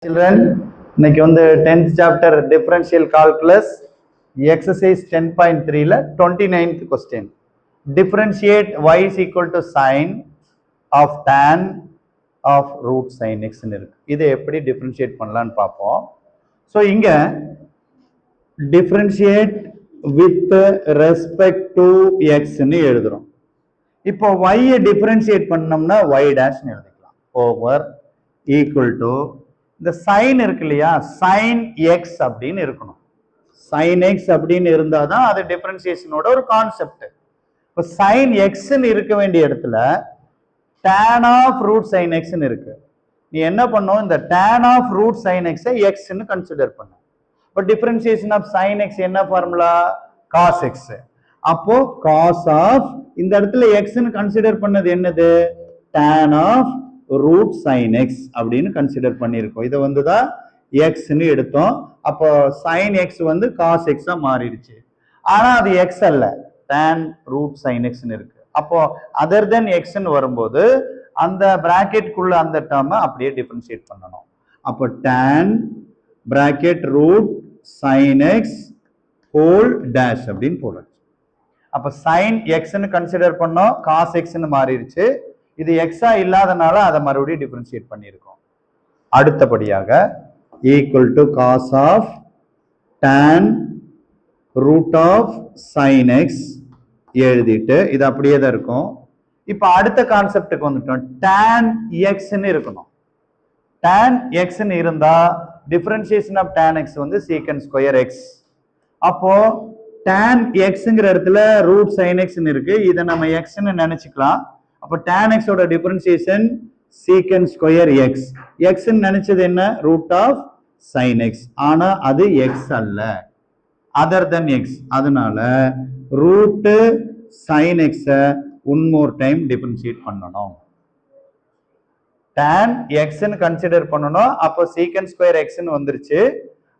Children, இன்னைக்கு வந்து 10th chapter differential calculus exercise 10.3 ல 29th question. Differentiate y is equal to sine of tan of root sin x ன்னு இருக்கு. இதை எப்படி differentiate பண்ணலாம்னு பார்ப்போம். So இங்க differentiate with respect to x ன்னு எழுதுறோம். இப்போ y differentiate பண்ணோம்னா y dash ன்னு எழுதிக்கலாம். over equal to இந்த சைன் இருக்கு இல்லையா, சைன் எக்ஸ் அப்படின்னு இருக்கணும். சைன் எக்ஸ் அப்படின்னு இருந்தாதான் அது டிஃபரன்சியேஷனோட ஒரு கான்செப்ட். இப்போ சைன் எக்ஸ்ன்னு இருக்க வேண்டிய இடத்துல tan ஆஃப் ரூட் சைன் எக்ஸ்ன்னு இருக்கு. நீ என்ன பண்ணும், இந்த tan ஆஃப் ரூட் சைன் எக்ஸை எக்ஸ்ன்னு கன்சிடர் பண்ண. இப்போ டிஃபரன்சியேஷன் ஆஃப் சைன் எக்ஸ் என்ன ஃபார்முலா, காஸ் எக்ஸ். அப்போ காஸ் ஆஃப் இந்த இடத்துல எக்ஸ்ன்னு கன்சிடர் பண்ணது என்னது, tan of root sine x அப்படின்னு கன்சிடர் பண்ணியிருக்கோம். இதை வந்து தான் எக்ஸ்ன்னு எடுத்தோம். அப்போ சைன் எக்ஸ் வந்து காஸ் எக்ஸா மாறிடுச்சு. ஆனா அது எக்ஸ் அல்ல, tan ரூட் சைன் எக்ஸ்ன்னு இருக்கு. அப்போ அதர் தென் எக்ஸ்ன்னு வரும்போது அந்த பிராக்கெட்குள்ள அந்த டேர்மை அப்படியே டிஃபரன்ஷியேட் பண்ணணும். அப்போ tan bracket root sine x whole dash அப்படின்னு போடுறோம். அப்போ சைன் எக்ஸ்ன்னு கன்சிடர் பண்ணோம், காஸ் எக்ஸ்ன்னு மாறிடுச்சு. இது எக்ஸா இல்லாதனால அதை மறுபடியும் டிஃபரன்ஷியேட் பண்ணியிருக்கோம். அடுத்தபடியாக equal to cos of tan root of sine x எழுதிட்டு இது அப்படியே தான் இருக்கும். இப்போ அடுத்த கான்செப்டுக்கு வந்துட்டோம், tan எக்ஸ்ன்னு இருக்கணும். tan எக்ஸ்ன்னு இருந்தா டிஃபரன்ஷியேஷன் ஆஃப் tan எக்ஸ் வந்து சீக்கன் ஸ்கொயர் எக்ஸ். அப்போ tan எக்ஸ்ங்கிற இடத்துல ரூட் சைன் எக்ஸ்ன்னு இருக்கு, இதை நம்ம எக்ஸ்ன்னு நினைச்சுக்கலாம். அப்போ tan x ஓட டிஃபரன்சியேஷன் சீக்கன் ஸ்கொயர் எக்ஸ். எக்ஸ்ன்னு நினைச்சது என்ன, ரூட் ஆஃப் சைன் எக்ஸ். ஆனா அது எக்ஸ் அல்ல, அதர் தென் எக்ஸ். அதனால ரூட் சைன் எக்ஸை ஒன் மோர் டைம் டிஃபரன்ஷியேட் பண்ணணும். tan எக்ஸ்ன்னு கன்சிடர் பண்ணணும். அப்போ சீக்கன் ஸ்கொயர் எக்ஸ்ன்னு வந்துருச்சு.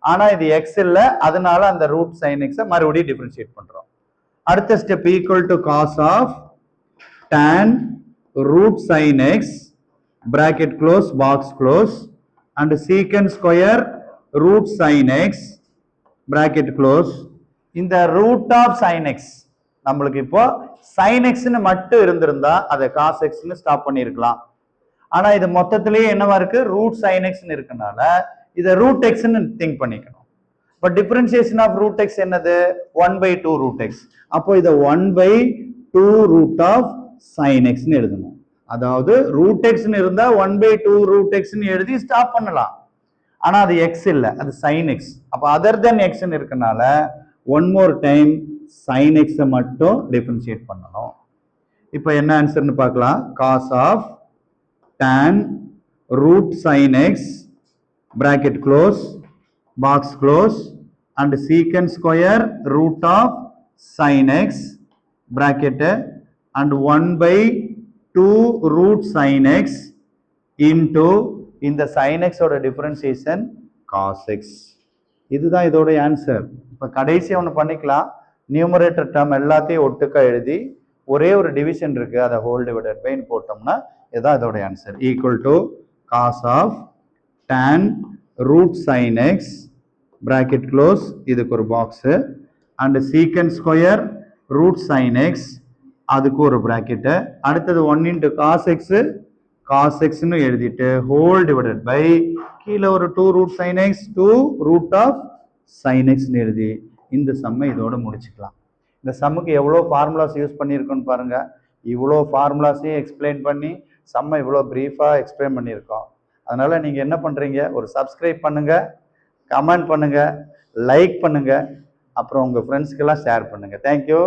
ஆனா இது எக்ஸ் இல்ல, அதனால அந்த ரூட் சைன் எக்ஸை மறுபடியும் டிஃபரன்ஷியேட் பண்றோம். அடுத்த step equal to cos of tan root sin x bracket close box close and secant square root sin x bracket close. இந்த root of sin x நம்மளுக்கு இப்போ sin x ன்னு மட்டும் இருந்திருந்தா அதை cos x ன்னு ஸ்டாப் பண்ணிருக்கலாம். ஆனா இது மொத்தத்திலேயே என்னவா இருக்கு, root sin x ன்னு இருக்கனால இதை root x ன்னு திங்க் பண்ணிக்கணும். But differentiation of root x என்னது, 1/2 root x. அப்போ இதை 1/2 root of sin x ன்னு எழுதணும். அதாவது ரூட் எக்ஸ்ன்னு இருந்தா 1/2 ரூட் எக்ஸ்ன்னு எழுதி ஸ்டாப் பண்ணலாம். ஆனா அது எக்ஸ் இல்ல, அது sin x. அப்ப அதர் தென் எக்ஸ்ன்னு இருக்கனால one more time sin x மட்டும் டிஃபரன்ஷியேட் பண்ணணும். இப்போ என்ன ஆன்சர்னு பார்க்கலாம். Cos of tan root sin x bracket close box close and secant square root of sin x bracket and 1/2 root sin x into இந்த sin x ஓட differentiation cos x. இதுதான் இதோட ஆன்சர். இப்போ கடைசியா ஒன்று பண்ணிக்கலாம், நியூமரேட்டர் டேர்ம் எல்லாத்தையும் ஒட்டுக்கா எழுதி ஒரே ஒரு டிவிஷன் இருக்கு, அதை ஹோல் டிவைடட் பை போட்டோம்னா இதுதான் இதோட answer. Equal to cos of tan root sine x bracket close, இதுக்கு ஒரு box, and secant square root sine x, அதுக்கு ஒரு பிராக்கெட்டு. அடுத்தது 1 into cos x, cos x ன்னு எழுதிட்டு ஹோல் டிவைடட் பை கீழே ஒரு 2 root sin x 2 root of sin x ன்னு எழுதி இந்த சம்மை இதோட முடிச்சுக்கலாம். இந்த சம்முக்கு எவ்வளோ ஃபார்முலாஸ் யூஸ் பண்ணியிருக்கோன்னு பாருங்க. இவ்வளோ ஃபார்முலாஸையும் எக்ஸ்பிளைன் பண்ணி சம்மை இவ்வளோ ப்ரீஃபாக எக்ஸ்பிளைன் பண்ணியிருக்கோம். அதனால நீங்கள் என்ன பண்ணுறீங்க, ஒரு சப்ஸ்கிரைப் பண்ணுங்க, கமெண்ட் பண்ணுங்க, லைக் பண்ணுங்க, அப்புறம் உங்கள் ஃப்ரெண்ட்ஸ்க்கெல்லாம் ஷேர் பண்ணுங்க. தேங்க்யூ.